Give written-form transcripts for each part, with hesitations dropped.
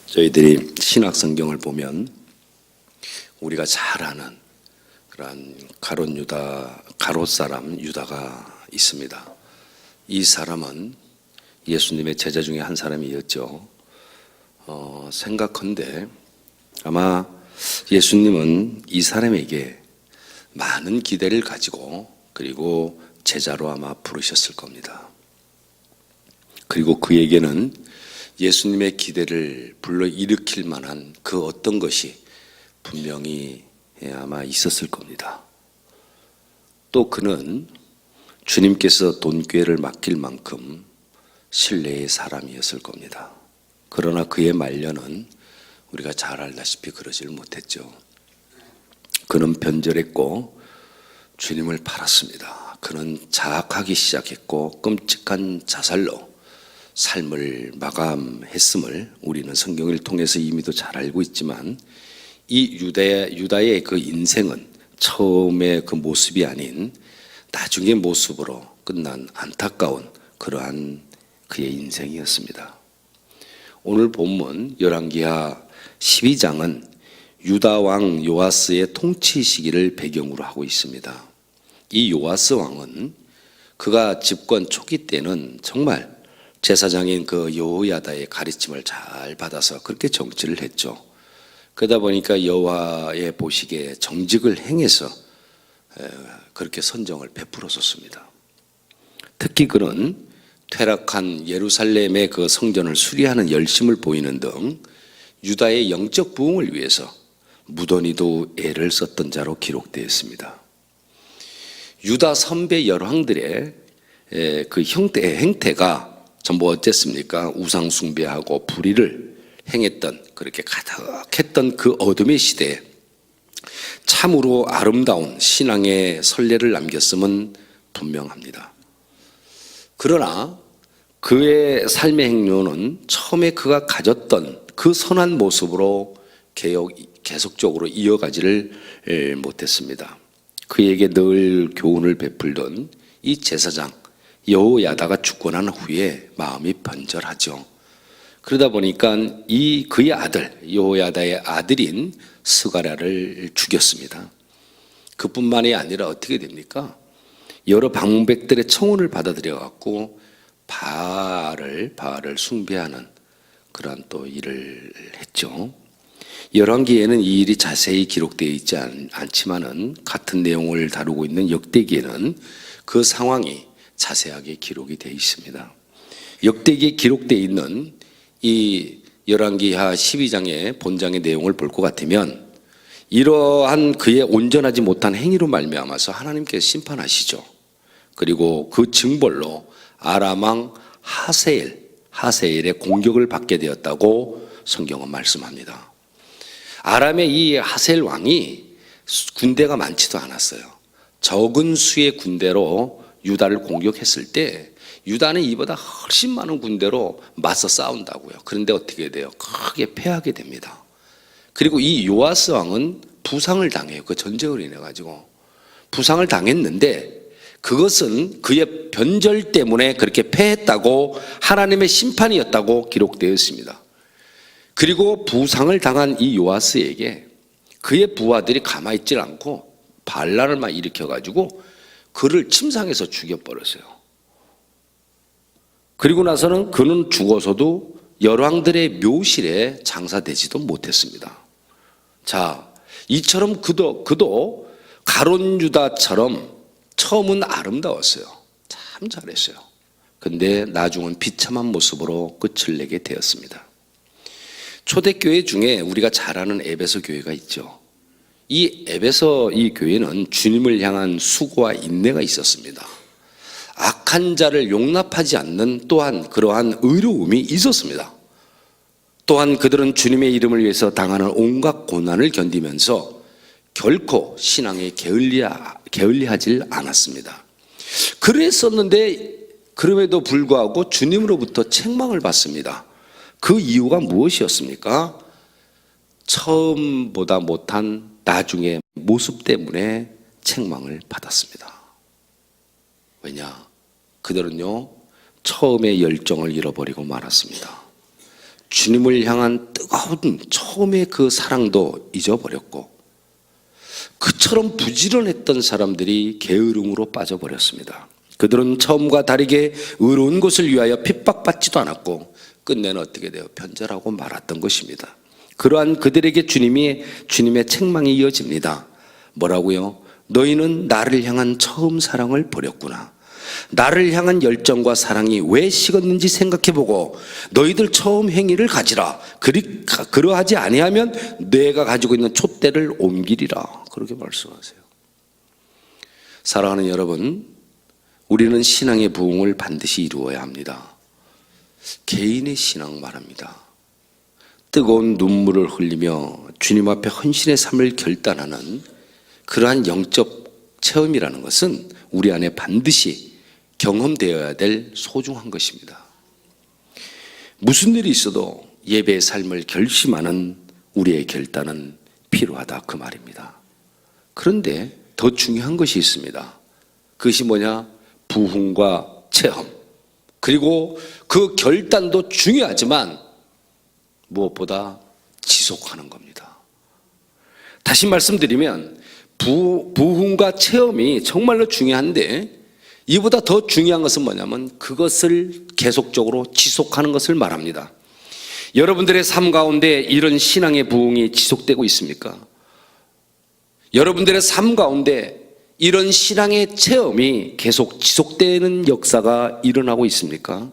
저희들이 신약 성경을 보면 우리가 잘 아는 그런 가롯 사람 유다가 있습니다. 이 사람은 예수님의 제자 중에 한 사람이었죠. 생각컨대 아마 예수님은 이 사람에게 많은 기대를 가지고 그리고 제자로 아마 부르셨을 겁니다. 그리고 그에게는 예수님의 기대를 불러일으킬 만한 그 어떤 것이 분명히 아마 있었을 겁니다. 또 그는 주님께서 돈꾀를 맡길 만큼 신뢰의 사람이었을 겁니다. 그러나 그의 말년은 우리가 잘 알다시피 그러질 못했죠. 그는 변절했고 주님을 팔았습니다. 그는 자학하기 시작했고 끔찍한 자살로 삶을 마감했음을 우리는 성경을 통해서 이미도 잘 알고 있지만 이 유다의 그 인생은 처음의 그 모습이 아닌 나중의 모습으로 끝난 안타까운 그러한 그의 인생이었습니다. 오늘 본문 열왕기하 12장은 유다 왕 요아스의 통치 시기를 배경으로 하고 있습니다. 이 요아스 왕은 그가 집권 초기 때는 정말 제사장인 그 여호야다의 가르침을 잘 받아서 그렇게 정치를 했죠. 그러다 보니까 여호와의 보시기에 정직을 행해서 그렇게 선정을 베풀었었습니다. 특히 그는 퇴락한 예루살렘의 그 성전을 수리하는 열심을 보이는 등 유다의 영적 부흥을 위해서 무던히도 애를 썼던 자로 기록되어 있습니다. 유다 선배 열왕들의 그 행태가 전부 어땠습니까? 우상 숭배하고 불의를 행했던 그렇게 가득했던 그 어둠의 시대에 참으로 아름다운 신앙의 선례를 남겼음은 분명합니다. 그러나 그의 삶의 행로는 처음에 그가 가졌던 그 선한 모습으로 계속적으로 이어가지를 못했습니다. 그에게 늘 교훈을 베풀던 이 제사장 여호야다가 죽고 난 후에 마음이 번절하죠. 그러다 보니까 그의 아들 여호야다의 아들인 스가랴를 죽였습니다. 그뿐만이 아니라 어떻게 됩니까? 여러 방백들의 청혼을 받아들여 갖고 바알을 숭배하는 그러한 또 일을 했죠. 열왕기에는 이 일이 자세히 기록되어 있지 않지만은 같은 내용을 다루고 있는 역대기에는 그 상황이 자세하게 기록이 되어 있습니다. 역대기에 기록되어 있는 이 열왕기하 12장의 본장의 내용을 볼 것 같으면 이러한 그의 온전하지 못한 행위로 말미암아서 하나님께서 심판하시죠. 그리고 그 징벌로 아람 왕 하세엘의 공격을 받게 되었다고 성경은 말씀합니다. 아람의 이 하세엘 왕이 군대가 많지도 않았어요. 적은 수의 군대로 유다를 공격했을 때 유다는 이보다 훨씬 많은 군대로 맞서 싸운다고요. 그런데 어떻게 돼요? 크게 패하게 됩니다. 그리고 이 요아스 왕은 부상을 당해요. 그 전쟁을 인해 가지고 부상을 당했는데 그것은 그의 변절 때문에 그렇게 패했다고 하나님의 심판이었다고 기록되어 있습니다. 그리고 부상을 당한 이 요아스에게 그의 부하들이 가만히 있질 않고 반란을 막 일으켜 가지고 그를 침상에서 죽여버렸어요. 그리고 나서는 그는 죽어서도 열왕들의 묘실에 장사되지도 못했습니다. 자, 이처럼 그도 가롯 유다처럼 처음은 아름다웠어요. 참 잘했어요. 근데 나중은 비참한 모습으로 끝을 내게 되었습니다. 초대교회 중에 우리가 잘 아는 에베소 교회가 있죠. 이 에베소 이 교회는 주님을 향한 수고와 인내가 있었습니다. 악한 자를 용납하지 않는 또한 그러한 의로움이 있었습니다. 또한 그들은 주님의 이름을 위해서 당하는 온갖 고난을 견디면서 결코 신앙에 게을리하지 않았습니다. 그랬었는데 그럼에도 불구하고 주님으로부터 책망을 받습니다. 그 이유가 무엇이었습니까? 처음보다 못한 나중의 모습 때문에 책망을 받았습니다. 왜냐? 그들은요 처음의 열정을 잃어버리고 말았습니다. 주님을 향한 뜨거운 처음의 그 사랑도 잊어버렸고, 그처럼 부지런했던 사람들이 게으름으로 빠져버렸습니다. 그들은 처음과 다르게 의로운 것을 위하여 핍박받지도 않았고 끝내는 어떻게 돼요? 변절하고 말았던 것입니다. 그러한 그들에게 주님의 책망이 이어집니다. 뭐라고요? 너희는 나를 향한 처음 사랑을 버렸구나. 나를 향한 열정과 사랑이 왜 식었는지 생각해보고 너희들 처음 행위를 가지라. 그러하지 아니하면 내가 가지고 있는 촛대를 옮기리라. 그렇게 말씀하세요. 사랑하는 여러분, 우리는 신앙의 부흥을 반드시 이루어야 합니다. 개인의 신앙 말합니다. 뜨거운 눈물을 흘리며 주님 앞에 헌신의 삶을 결단하는 그러한 영적 체험이라는 것은 우리 안에 반드시 경험되어야 될 소중한 것입니다. 무슨 일이 있어도 예배의 삶을 결심하는 우리의 결단은 필요하다, 그 말입니다. 그런데 더 중요한 것이 있습니다. 그것이 뭐냐? 부흥과 체험. 그리고 그 결단도 중요하지만 무엇보다 지속하는 겁니다. 다시 말씀드리면 부흥과 체험이 정말로 중요한데, 이보다 더 중요한 것은 뭐냐면 그것을 계속적으로 지속하는 것을 말합니다. 여러분들의 삶 가운데 이런 신앙의 부흥이 지속되고 있습니까? 여러분들의 삶 가운데 이런 신앙의 체험이 계속 지속되는 역사가 일어나고 있습니까?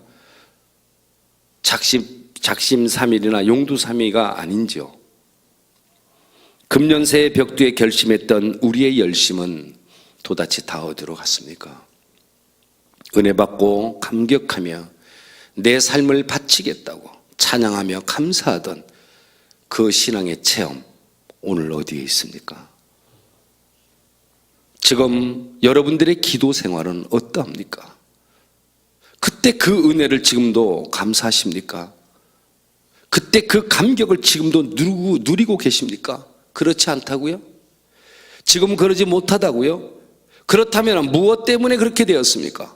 작심삼일이나 용두삼위가 아닌지요. 금년새의 벽두에 결심했던 우리의 열심은 도대체 다 어디로 갔습니까? 은혜 받고 감격하며 내 삶을 바치겠다고 찬양하며 감사하던 그 신앙의 체험, 오늘 어디에 있습니까? 지금 여러분들의 기도 생활은 어떠합니까? 그때 그 은혜를 지금도 감사하십니까? 그때 그 감격을 지금도 누리고 계십니까? 그렇지 않다고요? 지금 그러지 못하다고요? 그렇다면 무엇 때문에 그렇게 되었습니까?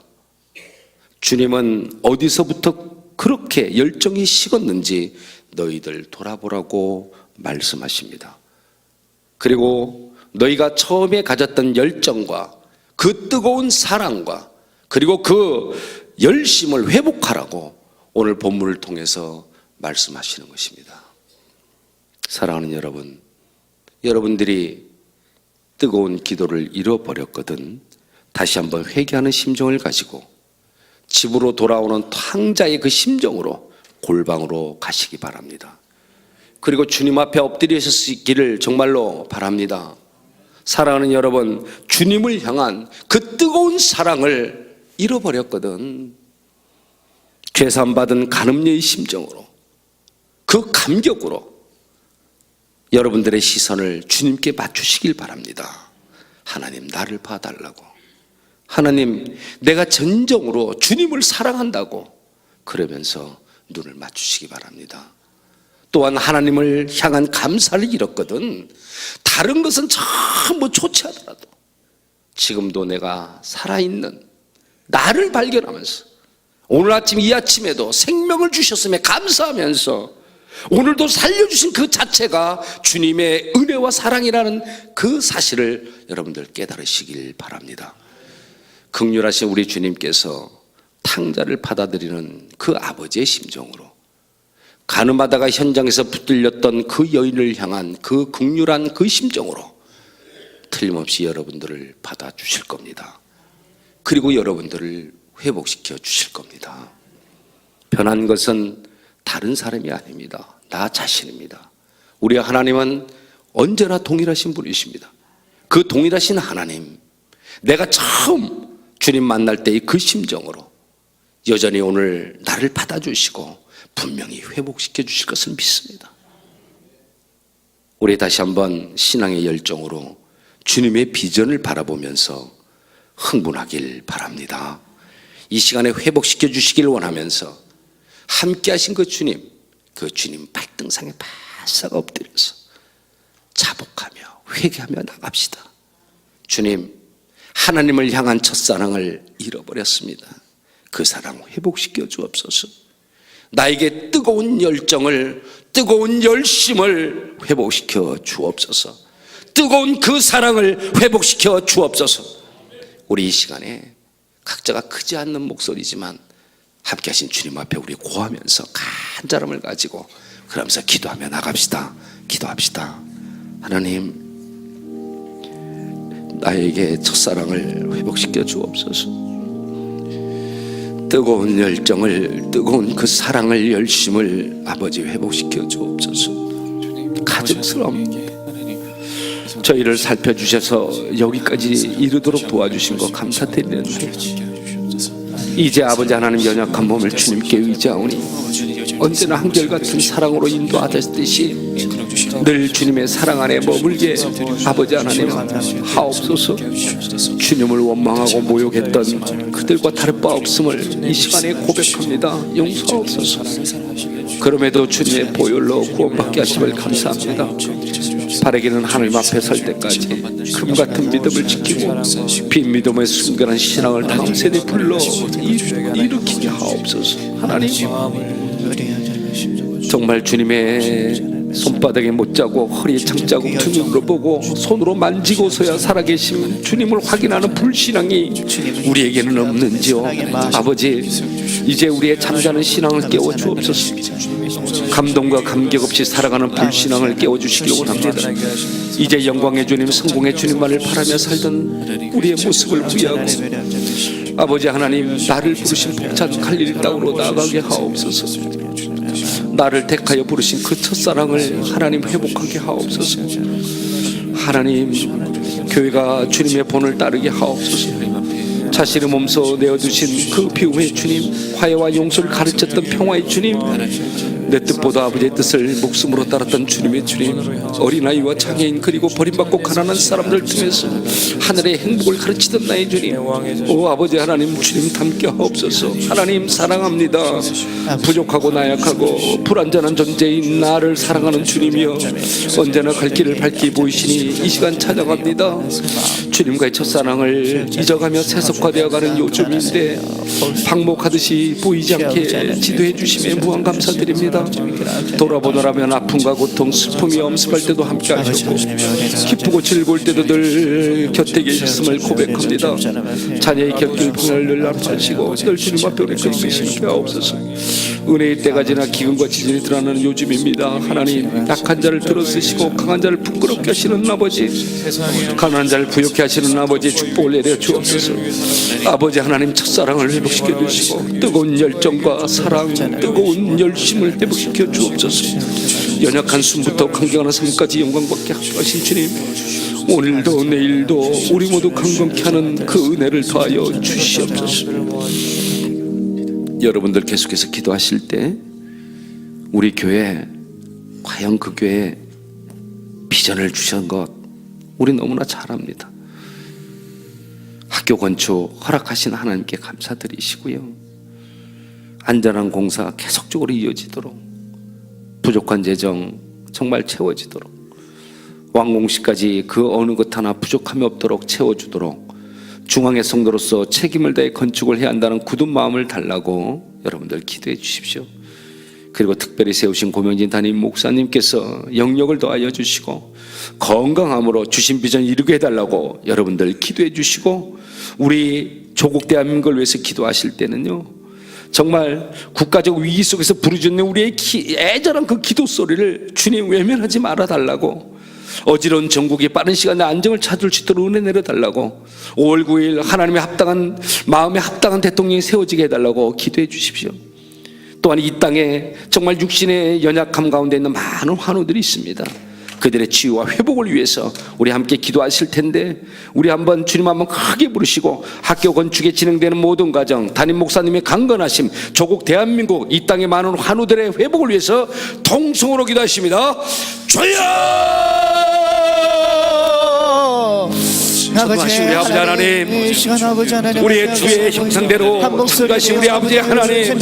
주님은 어디서부터 그렇게 열정이 식었는지 너희들 돌아보라고 말씀하십니다. 그리고 너희가 처음에 가졌던 열정과 그 뜨거운 사랑과 그리고 그 열심을 회복하라고 오늘 본문을 통해서 말씀하시는 것입니다. 사랑하는 여러분, 여러분들이 뜨거운 기도를 잃어버렸거든 다시 한번 회개하는 심정을 가지고 집으로 돌아오는 탕자의 그 심정으로 골방으로 가시기 바랍니다. 그리고 주님 앞에 엎드리셨기를 정말로 바랍니다. 사랑하는 여러분, 주님을 향한 그 뜨거운 사랑을 잃어버렸거든. 죄산받은 간음녀의 심정으로, 그 감격으로 여러분들의 시선을 주님께 맞추시길 바랍니다. 하나님, 나를 봐달라고. 하나님, 내가 진정으로 주님을 사랑한다고 그러면서 눈을 맞추시기 바랍니다. 또한 하나님을 향한 감사를 잃었거든 다른 것은 전부 좋지 하더라도 지금도 내가 살아있는 나를 발견하면서 오늘 아침 이 아침에도 생명을 주셨음에 감사하면서 오늘도 살려주신 그 자체가 주님의 은혜와 사랑이라는 그 사실을 여러분들 깨달으시길 바랍니다. 긍휼하신 우리 주님께서 탕자를 받아들이는 그 아버지의 심정으로 간음하다가 현장에서 붙들렸던 그 여인을 향한 그 긍휼한 그 심정으로 틀림없이 여러분들을 받아주실 겁니다. 그리고 여러분들을 회복시켜 주실 겁니다. 변한 것은 다른 사람이 아닙니다. 나 자신입니다. 우리 하나님은 언제나 동일하신 분이십니다. 그 동일하신 하나님, 내가 처음 주님 만날 때의 그 심정으로 여전히 오늘 나를 받아주시고 분명히 회복시켜 주실 것을 믿습니다. 우리 다시 한번 신앙의 열정으로 주님의 비전을 바라보면서 흥분하길 바랍니다. 이 시간에 회복시켜 주시길 원하면서 함께 하신 그 주님 발등상에 바싹 엎드려서 자복하며 회개하며 나갑시다. 주님, 하나님을 향한 첫사랑을 잃어버렸습니다. 그 사랑 회복시켜 주옵소서. 나에게 뜨거운 열정을, 뜨거운 열심을 회복시켜 주옵소서. 뜨거운 그 사랑을 회복시켜 주옵소서. 우리 이 시간에 각자가 크지 않는 목소리지만 함께 하신 주님 앞에 우리 고하면서 간절함을 가지고 그러면서 기도하며 나갑시다. 기도합시다. 하나님, 나에게 첫사랑을 회복시켜 주옵소서. 뜨거운 열정을, 뜨거운 그 사랑을, 열심을 아버지 회복시켜 주옵소서. 가증스러움, 저희를 살펴주셔서 여기까지 이르도록 도와주신 것 감사드리는데, 이제 아버지 하나님 연약한 몸을 주님께 의지하오니 언제나 한결같은 사랑으로 인도하듯이 늘 주님의 사랑 안에 머물게 아버지 하나님 하옵소서. 주님을 원망하고 모욕했던 그들과 다를 바 없음을 이 시간에 고백합니다. 용서하옵소서. 그럼에도 주님의 보혈로 구원받게 하심을 감사합니다. 바라기는 하나님 앞에 설 때까지 금같은 믿음을 지키고 빈 믿음의 순결한 신앙을 다음 세대에 불러 일으키게 하옵소서. 하나님, 정말 주님의 손바닥에 못 자고 허리에 장자국 두 눈으로 보고 손으로 만지고서야 살아계신 주님을 확인하는 불신앙이 우리에게는 없는지요. 아버지, 이제 우리의 잠자는 신앙을 깨워 주옵소서. 감동과 감격 없이 살아가는 불신앙을 깨워주시길 원합니다. 이제 영광의 주님, 성공의 주님만을 바라며 살던 우리의 모습을 부여하고 아버지 하나님, 나를 부르신 벅찬 갈릴리 땅으로 나아가게 하옵소서. 나를 택하여 부르신 그 첫사랑을 하나님 회복하게 하옵소서. 하나님, 교회가 주님의 본을 따르게 하옵소서. 자신의 몸소 내어두신 그 비움의 주님, 화해와 용서를 가르쳤던 평화의 주님, 내 뜻보다 아버지의 뜻을 목숨으로 따랐던 주님의 주님, 어린아이와 장애인 그리고 버림받고 가난한 사람들 틈에서 하늘의 행복을 가르치던 나의 주님, 오 아버지 하나님, 주님 닮게 하옵소서. 하나님, 사랑합니다. 부족하고 나약하고 불완전한 존재인 나를 사랑하는 주님이여, 언제나 갈 길을 밝게 보이시니 이 시간 찾아갑니다. 주님과의 첫사랑을 잊어가며 세속화되어가는 요즘인데 방목하듯이 보이지 않게 지도해 주심에 무한 감사드립니다. 돌아보노라면 아픔과 고통, 슬픔이 엄습할 때도 함께 하셨고 기쁘고 즐거울 때도 늘 곁에 계셨음을 고백합니다. 자녀의 곁길 분을 늘 남파하시고 늘 주님 앞에 오래 계시는 배하옵소서. 은혜의 때가 지나 기근과 지진이 드러나는 요즘입니다. 하나님, 약한 자를 들어쓰시고 강한 자를 부끄럽게 하시는 아버지, 가난한 자를 부욕케 하시는 아버지의 축복을 내려 주옵소서. 아버지 하나님, 첫사랑을 회복시켜 주시고 뜨거운 열정과 사랑, 뜨거운 열심을 회복시켜 주옵소서. 연약한 숨부터 강경한 삶까지 영광받게 하신 주님, 오늘도 내일도 우리 모두 강건케 하는 그 은혜를 더하여 주시옵소서. 여러분들 계속해서 기도하실 때 우리 교회, 과연 그 교회에 비전을 주신 것 우리 너무나 잘 압니다. 학교 건축 허락하신 하나님께 감사드리시고요, 안전한 공사 계속적으로 이어지도록, 부족한 재정 정말 채워지도록, 완공식까지 그 어느 것 하나 부족함이 없도록 채워주도록 중앙의 성도로서 책임을 다해 건축을 해야 한다는 굳은 마음을 달라고 여러분들 기도해 주십시오. 그리고 특별히 세우신 고명진 담임 목사님께서 영역을 더하여 주시고 건강함으로 주신 비전 이루게 해달라고 여러분들 기도해 주시고, 우리 조국 대한민국을 위해서 기도하실 때는요, 정말 국가적 위기 속에서 부르짖는 우리의 애절한 그 기도 소리를 주님 외면하지 말아달라고, 어지러운 전국이 빠른 시간에 안정을 찾을 수 있도록 은혜 내려달라고, 5월 9일 하나님의 합당한, 마음에 합당한 대통령이 세워지게 해달라고 기도해 주십시오. 또한 이 땅에 정말 육신의 연약함 가운데 있는 많은 환우들이 있습니다. 그들의 치유와 회복을 위해서 우리 함께 기도하실 텐데, 우리 한번 주님 한번 크게 부르시고 학교 건축에 진행되는 모든 과정, 담임 목사님의 강건하심, 조국 대한민국 이 땅의 많은 환우들의 회복을 위해서 통성으로 기도하십니다. 주여! 전능하신 우리 아버지 하나님, 우리의 주의 형상대로 전능하신 우리 아버지 하나님,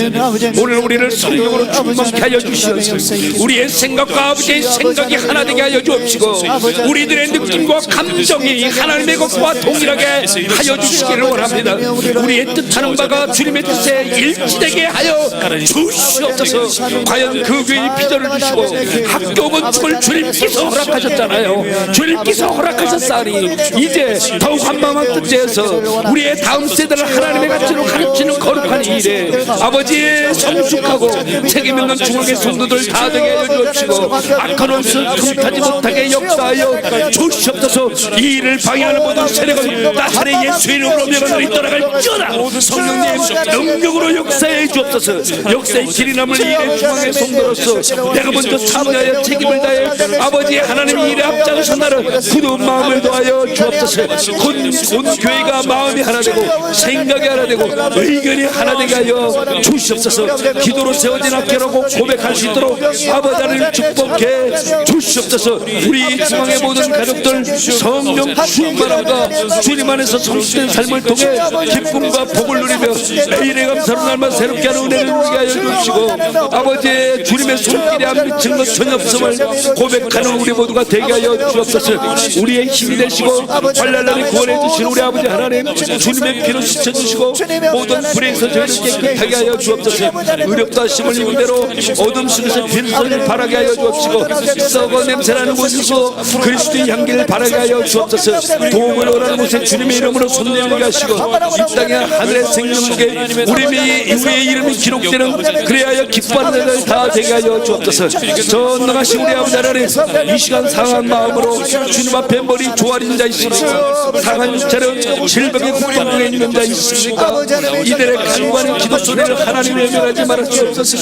오늘 우리를 성령으로 충만케 하여 주시옵소서. 우리의 생각과 아버지의 생각이 하나 되게 하여 주옵시고, 우리들의 느낌과 감정이 하나님의 것과 동일하게 하여 주시기를 원합니다. 우리의 뜻하는 바가 주님의 뜻에 일치되게 하여 주시옵소서. 과연 그 교회의 비전을 주시고 학교 건축을 주님께서 허락하셨잖아요. 주님께서 허락하셨사니 이제 더욱 한마음 뜻대에서 우리의 다음 세대를 하나님의 가치로 가르치는 거룩한 일에 아버지의 성숙하고 책임있는 중앙의 성도들 다 되게 하여 주옵시고, 악한 원수 틈타지 못하게 역사하여 주시옵소서. 이 일을 방해하는 모든 세력은 나사렛 예수 이름으로 명하노니 떠나갈지어다. 성령님 능력으로 역사해 주옵소서. 역사의 길이 남을 이 일의 중앙의 성도로서 내가 먼저 참여하여 책임을 다해 아버지 하나님 이 일에 앞장서 나를 굳은 마음을 더하여 주옵소서. 온 교회가 마음이 하나 되고 생각이 하나 되고 의견이 하나 되게 하여 주시옵소서. 기도로 세워진 학교라고 고백할 수 있도록 아버지 하나님 축복해 주시옵소서. 우리 중앙의 모든 가족들 성령 충만함과 주님 안에서 성숙된 삶을 통해 기쁨과 복을 누리며 매일의 감사로 날마다 새롭게 하는 은혜를 누리게 하여 주시고, 아버지의 주님의 손길에 안 미친 것 전혀 없음을 고백하는 우리 모두가 되게 하여 주옵소서. 우리의 힘이 되시고 환난을 구원해 주신 우리 아버지 하나님, 주님의 피로 씻어주시고 모든 불의에서 저희를 깨끗하게 하여 주옵소서. 의롭다 하심을 입은 대로 어둠 속에서 빛을 바라게 하여 주옵시고, 썩어 냄새나는 곳에서 그리스도의 향기를 바라게 하여 주옵소서. 도움을 원하는 곳에 주님의 이름으로 손내밀게 하시고, 이 땅의 하늘의 생명록에 우리의 이름이 기록되는 그래야 기뻐하는 날을 다 되게 하여 주옵소서. 전능하신 우리 아버지 하나님, 이 시간 상한 마음으로 주님 앞에 머리 조아린 자 있습니까? 상한 육체로 질병의 국방 중에 있는 자 있습니까? 이들의 간구하는 기도 소리를 하나님의 명하지 말아주옵소서.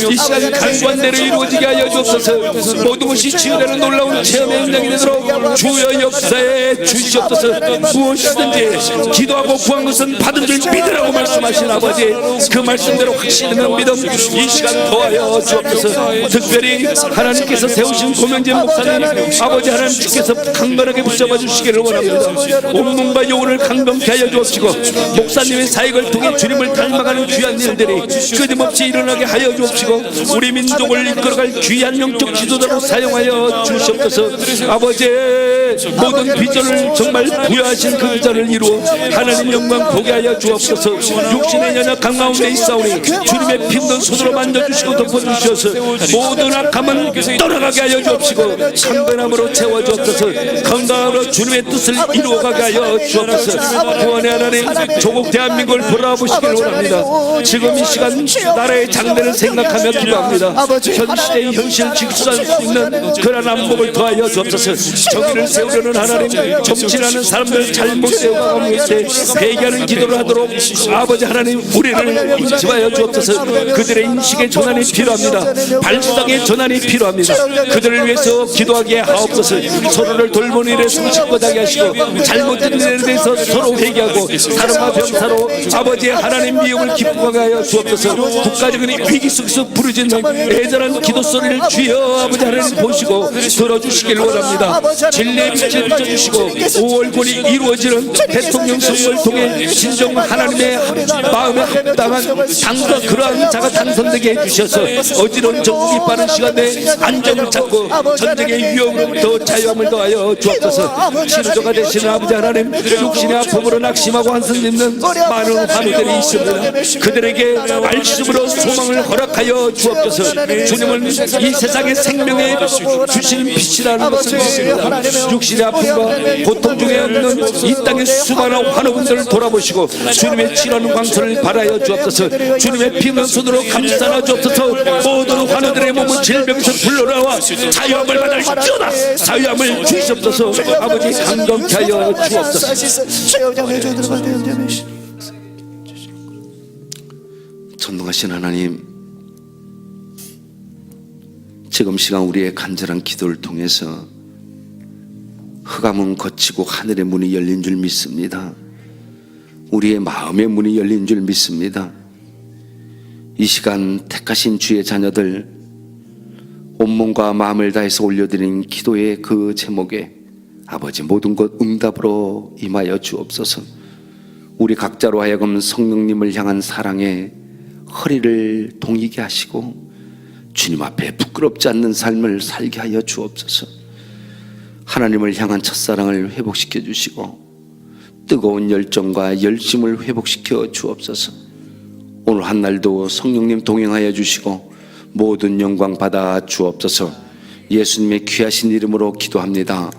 이 시간 간구한 대로 이루어지게 하여 주옵소서. 모든 것이 치유되는 놀라운 체험의 현장이 되도록 주여 역사에 주시옵소서. 무엇이든지 기도하고 구한 것은 받은 줄 믿으라고 말씀하신 아버지, 그 말씀대로 확신하는 믿음 이 시간 더하여 주옵소서. 특별히 하나님께서 세우신 고명재 목사님 아버지 하나님 주께서 강건하게 붙잡아 주시기를 원합니다. 온몸과 영혼을 강건케 하여 주옵시고, 목사님의 사역을 통해 주님을 닮아가는 귀한 일들이 끊임없이 일어나게 하여 주옵시고, 우리 민족을 이끌어갈 귀한 영적 지도자로 사용하여 주시옵소서. 아버지의 모든 비전을 정말 부여하신 그 비전을 이루어 하나님 영광 보게 하여 주옵소서. 육신의 연약한 가운데 있사오니 주님의 핀든 손으로 만져주시고 덮어주셔서 모든 악함은 떠나가게 하여 주옵시고, 강건함으로 채워주옵소서. 건강함으로 주님의 뜻을 이루어가게 하여 주옵소서. 구원의 하나님, 조국 대한민국을 돌아보시기를 원합니다. 지금 이 시간 나라의 장래를 생각하며 기도합니다. 현 시대의 현실을 직수할 수 있는 그런 안목을 더하여 주옵소서. 정의를 세우려는 하나님, 정치라는 사람들 잘못 세워가고 있을 때 회개하는 기도를 하도록 아버지 하나님 우리를 인치하여 주옵소서. 그들의 인식의 전환이 필요합니다. 발상의 전환이 필요합니다. 그들을 위해서 기도하게 하옵소서. 서로를 돌보는 일에 성실하게 하시고, 잘못된 일에 대해서 서로 회개하고 사랑과 병사로 아버지의 하나님 미움을 기쁘게 하여 주옵소서. 국가적인 위기 속에서 부르짖는 애절한 기도 소리를 주여 아버지 하나님 보시고 들어주시기를 원합니다. 진리의 빛을 비춰주시고 5월권이 이루어지는 대통령 선거를 통해 진정 하나님의 마음에 합당한 당과 그러한 자가 당선되게 해주셔서 어지러운 전국이 빠른 시간에 안정을 찾고 전쟁의 위험으로부터 자유함을 더하여 주옵소서. 치료자가 되시는 아버지 하나님, 육신의 아픔으로 낙심하고 한숨 짓는 많은 환우들이 있습니다. 그들에게 말씀으로 소망을 허락하여 주옵소서. 주님은 이 세상의 생명에 주신 빛이라는 것을 믿습니다. 육신의 아픔과 고통 중에 없는 이 땅의 수많은 환우분들을 돌아보시고 주님의 치료하는 광선을 발하여 주옵소서. 주님의 피는 손으로 감싸나 주옵소서. 모든 환우들의 몸은 질병에서 불러나와 자유함을 받을지어다. 자유함을 주시옵소서. 아버지 강건케 하여 주옵소서. 전능하신 하나님, 지금 시간 우리의 간절한 기도를 통해서 흑암은 거치고 하늘의 문이 열린 줄 믿습니다. 우리의 마음의 문이 열린 줄 믿습니다. 이 시간 택하신 주의 자녀들 온몸과 마음을 다해서 올려드린 기도의 그 제목에 아버지 모든 것 응답으로 임하여 주옵소서. 우리 각자로 하여금 성령님을 향한 사랑에 허리를 동이게 하시고 주님 앞에 부끄럽지 않는 삶을 살게 하여 주옵소서. 하나님을 향한 첫사랑을 회복시켜 주시고 뜨거운 열정과 열심을 회복시켜 주옵소서. 오늘 한 날도 성령님 동행하여 주시고 모든 영광 받아 주옵소서. 예수님의 귀하신 이름으로 기도합니다.